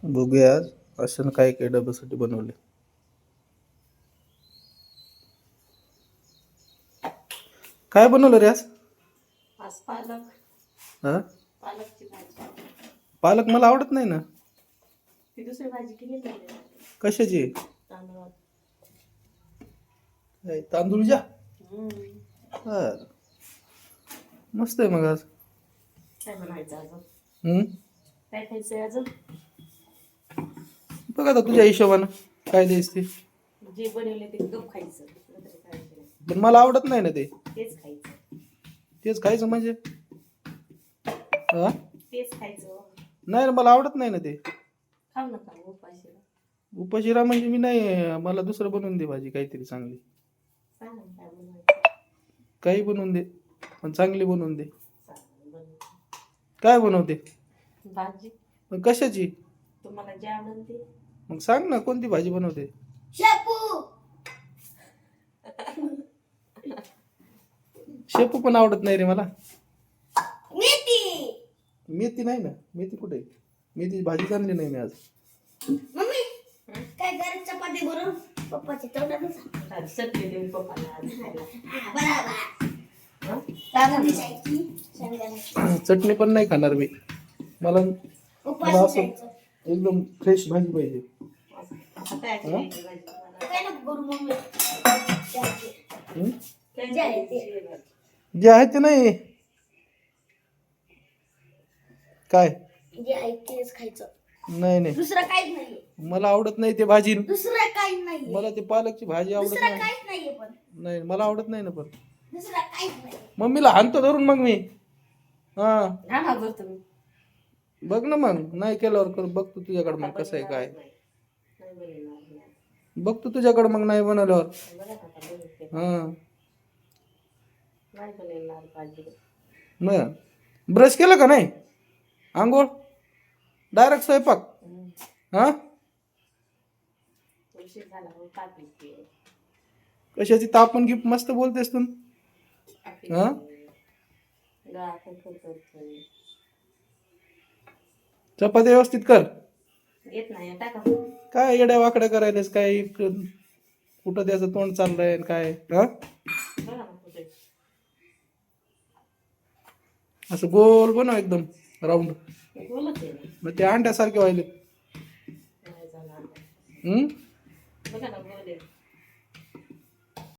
बघूया आज असं काय काय डब्यासाठी बनवले. काय बनवलं रे आज? आज पालक हा, पालकची भाजी. पालक मला आवडत नाही ना. ती दुसरी भाजी केली नाही कशाची? तांदूळ. काय, तांदूळच्या? बर, मस्त आहे मग आज. काय बनायचं अजून? हम्म, काय खायचंय अजून? बघ आता तुझ्या हिशोबानं काय द्यायच ते. जे बनवले ते गप खायचं, दुसरं तरी काय नाही. पण मला आवडत नाही ना ते. तेच खायचं. तेच खायचं म्हणजे हा? तेच खायचं. नाही ना, मला आवडत नाही ना ते. खाऊ नका उपाशीला. उपाशिरा म्हणजे मी नाही, मला दुसरं बनवून दे भाजी काहीतरी चांगली. सांग ना काय बनवायचं. काही बनवून दे, पण चांगली बनवून दे. चालेल, बनवते. काय बनवते? भाजी पण कशाची? तुम्हाला जे आवडेल ते. मग सांग ना कोणती भाजी बनवते. शेपू पण आवडत नाही रे मला. मेथी नाही ना, मेथी कुठे? मेथी भाजी आणली नाही मी आज. मम्मी काय गरज चपाती बनव पप्पाची तोंडात सत्य देऊन पप्पाला आज खायला. बरोबर तांदूळ जायची शेंगदाण्याची चटणी पण नाही खाणार मी. मला उपाशी असं जायचं एकदम फ्रेश भाजी पाहिजे. आता काय करायची भाजी तुम्हाला? काय नको करू मम्मी हम्म? काय जे आहे ते. करायची भाजी? जे आहे ते नाही. काय? जे आहे तेच खायचं नाही नाही, दुसरं काहीच नाहीये मला आवडत नाही ते भाजी. दुसरं काहीच नाहीये मला ते पालकची भाजी आवडत दुसरं नाही. काहीच नाहीये पण नाही, मला आवडत नाही ना. पण दुसरं काहीच नाहीये मम्मीला हाणतो धरून मग मी. हा, हा ना बरं तुम्ही. बघ ना मग, नाही केल्यावर कर. बघ तू तुझ्याकडे मग आता कसं आहे काय. बनवणारच नाही. नाही बनवणार मी आज. बघ तू तुझ्याकडे मग नाही बनवल्यावर. बघा आता बनवते. हा, नाही बनवणार भाजी. मग ब्रश केलं का नाही? आंघोळ डायरेक्ट स्वयंपाक. हा, उशीर झाला हो पाठीची. कशाची तापण गिफ्ट मस्त बोलतेस तू. हा, चपाती व्यवस्थित कर. येत नाही टाका. काय येड्या वाकड्या करायलास काय? कुठं त्याचं तोंड चाललंय आणि काय? हा, बघा ना कुठे. असं गोल बनव एकदम राऊंड. बोलत आहे ना. मग ते अंड्यासारखे व्हायले. नाही जाणार. हम्म, बघा ना बोलेल.